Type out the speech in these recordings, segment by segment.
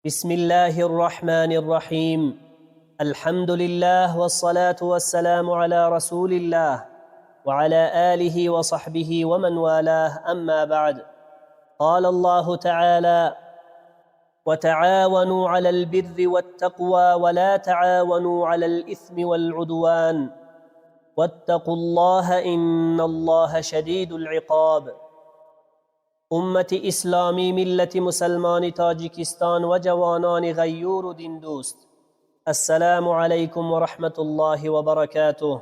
بسم الله الرحمن الرحيم. الحمد لله والصلاة والسلام على رسول الله وعلى آله وصحبه ومن والاه، أما بعد. قال الله تعالى: وتعاونوا على البر والتقوى ولا تعاونوا على الإثم والعدوان واتقوا الله إن الله شديد العقاب. امت اسلامی ملت مسلمان تاجیکستان و جوانان غیور و دین دوست، السلام علیکم و رحمت الله و برکاته.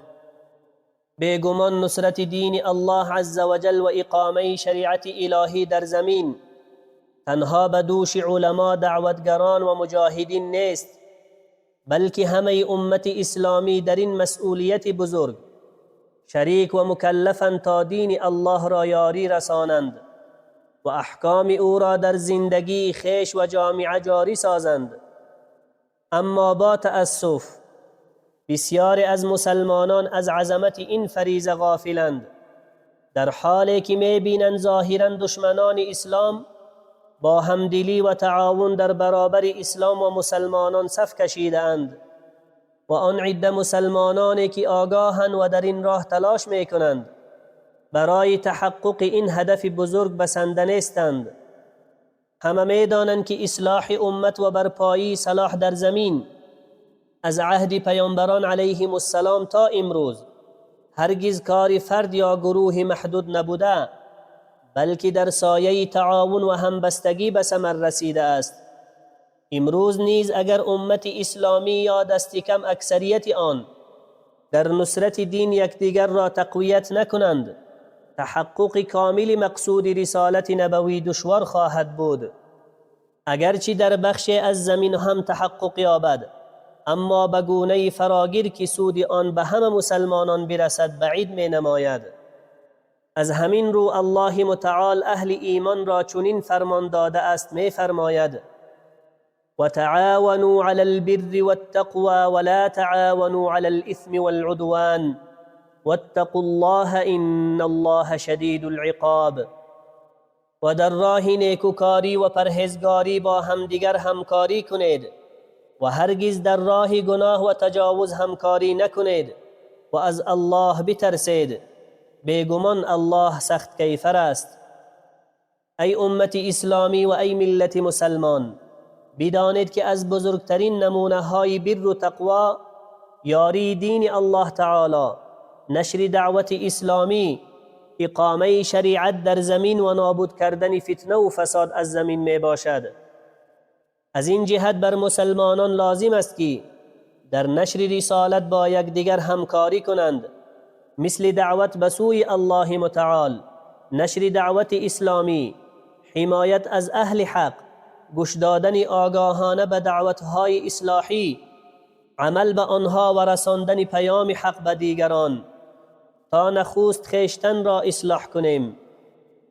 بیگمان نصرت دین الله عز و جل و اقامه شریعت الهی در زمین تنها به دوش علما، دعوتگران و مجاهدین نیست، بلکه همه امت اسلامی در این مسئولیت بزرگ شریک و مکلفند تا دین الله را یاری رسانند و احکام او را در زندگی خیش و جامعه جاری سازند. اما با تأسف بسیار از مسلمانان از عظمت این فریضه غافلند، در حالی که می‌بینند ظاهراً دشمنان اسلام با همدلی و تعاون در برابر اسلام و مسلمانان صف کشیده‌اند و آن عده مسلمانانی که آگاهند و در این راه تلاش می‌کنند برای تحقق این هدف بزرگ بسنده نیستند. همه می‌دانند که اصلاح امت و برپایی صلاح در زمین از عهد پیامبران علیهم السلام تا امروز هرگز کار فرد یا گروه محدود نبوده، بلکه در سایه تعاون و همبستگی به ثمر رسیده است. امروز نیز اگر امت اسلامی یا دست کم اکثریت آن در نصرت دین یکدیگر را تقویت نکنند، تحقق کامل مقصود رسالت نبوی دشوار خواهد بود. اگرچه در بخش از زمین هم تحقق یابد، اما به گونه فراگیر که سود آن به همه مسلمانان برسد بعید می نماید. از همین رو الله متعال اهل ایمان را چنین فرمان داده است، می فرماید: و تعاونوا علی البر والتقوى ولا تعاونوا علی الاثم والعدوان واتقوا الله ان الله شدید العقاب. و در راه نیکوکاری و پرهیزگاری با همدیگر همکاری کنید و هرگز در راه گناه و تجاوز همکاری نکنید و از الله بترسید، بیگمان الله سخت کیفر است. ای امت اسلامی و ای ملت مسلمان، بدانید که از بزرگترین نمونه های بر و تقوا یاری دین الله تعالی، نشر دعوت اسلامی، اقامه شریعت در زمین و نابود کردن فتنه و فساد از زمین می باشد. از این جهت بر مسلمانان لازم است که در نشر رسالت با یکدیگر همکاری کنند، مثل دعوت به سوی الله متعال، نشر دعوت اسلامی، حمایت از اهل حق، گوش دادن آگاهانه به دعوتهای اصلاحی، عمل به آنها و رساندن پیام حق به دیگران تا نخست خویشتن را اصلاح کنیم،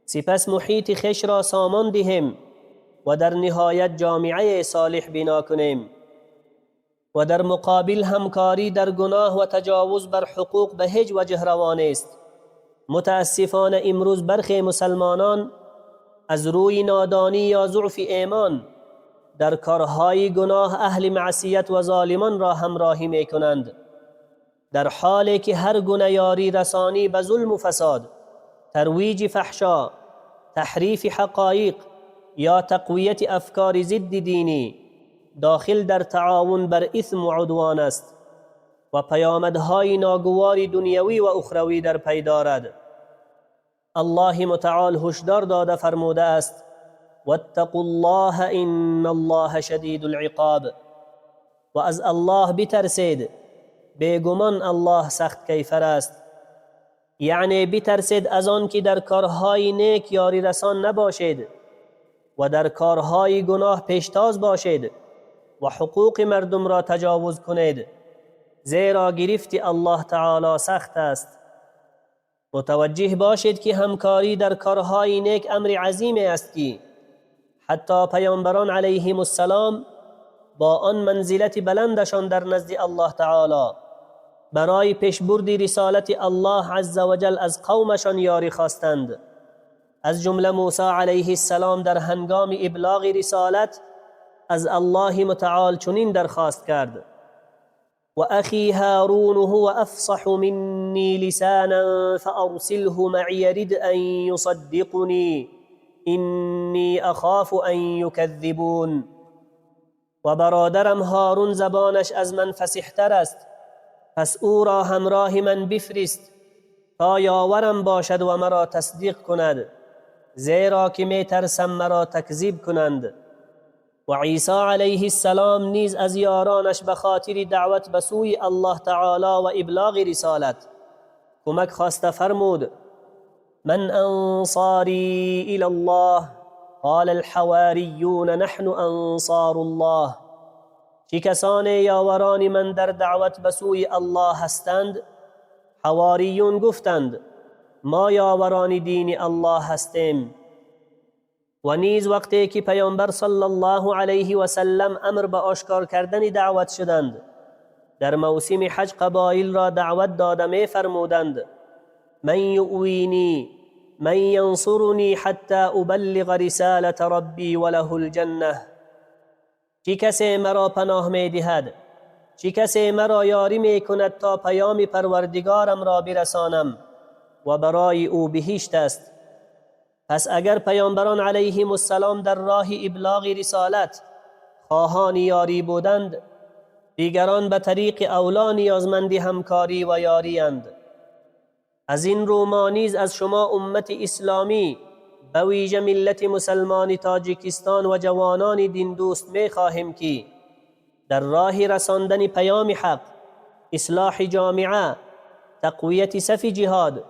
سپس محیط خویش را سامان دهیم و در نهایت جامعه صالح بنا کنیم. و در مقابل همکاری در گناه و تجاوز بر حقوق به هیچ وجه روا نیست. متاسفانه امروز برخی مسلمانان از روی نادانی یا ضعف ایمان در کارهای گناه اهل معصیت و ظالمان را همراهی می کنند، در حالی که هر گونه یاری رسانی به ظلم و فساد، ترویج فحشا، تحریف حقایق یا تقویت افکار ضد دینی داخل در تعاون بر اثم و عدوان است و پیامدهای ناگوار دنیوی و اخروی در پی دارد. الله متعال هشدار داده فرموده است: واتقوا الله ان الله شدید العقاب. و از الله بترسید، بیگمان الله سخت کیفر است. یعنی بترسید از آن که در کارهای نیک یاری رسان نباشید و در کارهای گناه پیشتاز باشید و حقوق مردم را تجاوز کنید، زیرا گرفت الله تعالی سخت است. متوجه باشید که همکاری در کارهای نیک امر عظیمی است که حتی پیامبران علیهم السلام با آن منزلت بلندشان در نزد الله تعالی برای پیشبرد رسالت الله عز و جل از قومشان یاری خواستند. از جمله موسی علیه السلام در هنگام ابلاغ رسالت از الله متعال چنین درخواست کرد: و اخی هارون هو افصح منی لسانا فارسله معی رد ان یصدقنی اینی اخاف ان یکذبون. و برادرم هارون زبانش از من فصیح‌تر است، پس او را همراه من بفرست تا یاورم باشد و مرا تصدیق کند، زیرا که می ترسم مرا تکذیب کنند. و عیسی علیه السلام نیز از یارانش به خاطر دعوت به سوی الله تعالی و ابلاغ رسالت کمک خواسته فرمود: من انصاری الی الله؟ قال الحواریون نحن انصار الله. چه کسان یاوران من در دعوت به سوی الله هستند؟ حواریون گفتند: ما یاوران دین الله هستیم. و نیز وقتی که پیامبر صلی الله علیه و سلم امر به آشکار کردن دعوت شدند، در موسم حج قبایل را دعوت داده می فرمودند: من یؤوینی، من ینصرنی حتی ابلغ رسالة ربی وله الجنه. چه کسی مرا پناه می دهد؟ چه کسی مرا یاری می کند تا پیام پروردگارم را برسانم و برای او بهشت است؟ پس اگر پیامبران علیهم السلام در راه ابلاغ رسالت خواهان یاری بودند، دیگران به طریق اولا نیازمند همکاری و یاری اند. از این رو ما نیز از شما امت اسلامی به ویژه ملت مسلمان تاجیکستان و جوانان دین دوست می خواهیم که در راه رساندن پیام حق، اصلاح جامعه، تقویت صف جهاد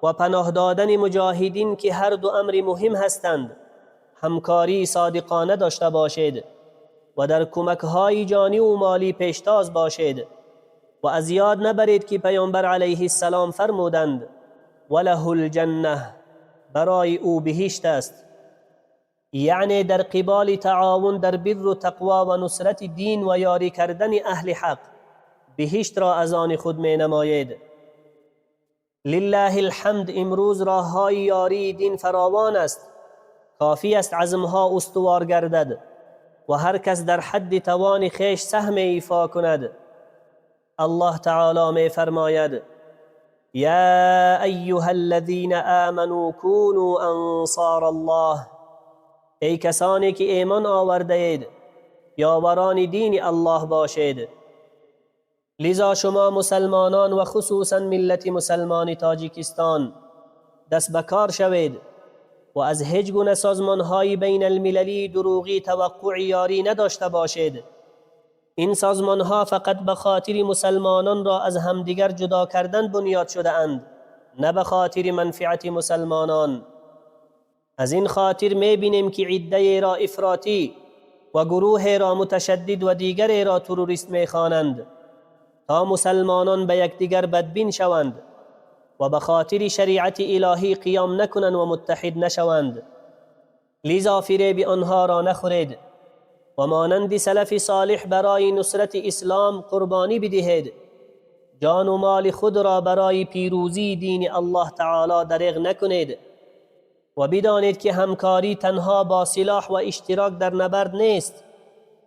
و پناه دادن مجاهدین که هر دو امر مهم هستند همکاری صادقانه داشته باشید و در کمک‌های جانی و مالی پیشتاز باشید و از یاد نبرید که پیامبر علیه السلام فرمودند: وله الجنه، برای او بهشت است. یعنی در قبال تعاون در بر و تقوا و نصرت دین و یاری کردن اهل حق بهشت را از آن خود می نماید. لله الحمد امروز راه‌های یاری دین فراوان است. کافی است عزمها استوار گردد و هر کس در حد توان خیش سهم ایفا کند. الله تعالی می فرماید: یا ایها الذین آمنوا كونوا انصار الله. ای کسانی که ایمان آورده اید، یاوران دین الله باشید. لذا شما مسلمانان و خصوصا ملت مسلمان تاجیکستان دست به کار شوید و از هیچ گونه سازمان‌های بین المللی دروغی توقع یاری نداشته باشید. این سازمان‌ها فقط به خاطر مسلمانان را از همدیگر جدا کردن بنیاد شده اند، نه به خاطر منفعت مسلمانان. از این خاطر می بینیم که عده را افراطی و گروه را متشدد و دیگر را تروریست می خوانند تا مسلمانان به یکدیگر بدبین شوند و به خاطر شریعت الهی قیام نکنند و متحد نشوند. لذا فریب آنها را نخورید و مانند سلف صالح برای نصرت اسلام قربانی بدهید. جان و مال خود را برای پیروزی دین الله تعالی دریغ نکنید و بدانید که همکاری تنها با سلاح و اشتراک در نبرد نیست،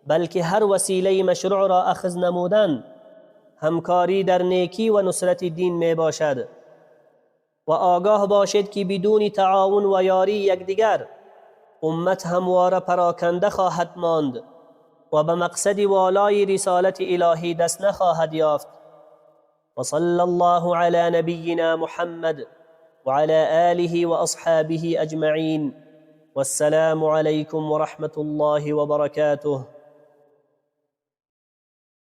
بلکه هر وسیله مشروع را اخذ نمودن همکاری در نیکی و نصرت دین می باشد. و آگاه باشید که بدون تعاون و یاری یکدیگر امت همواره پراکنده خواهد ماند و به مقصد والای رسالت الهی دست نخواهد یافت. و صلی الله علی نبینا محمد و علی آله و اصحابه اجمعین. والسلام علیکم و رحمت الله و برکاته.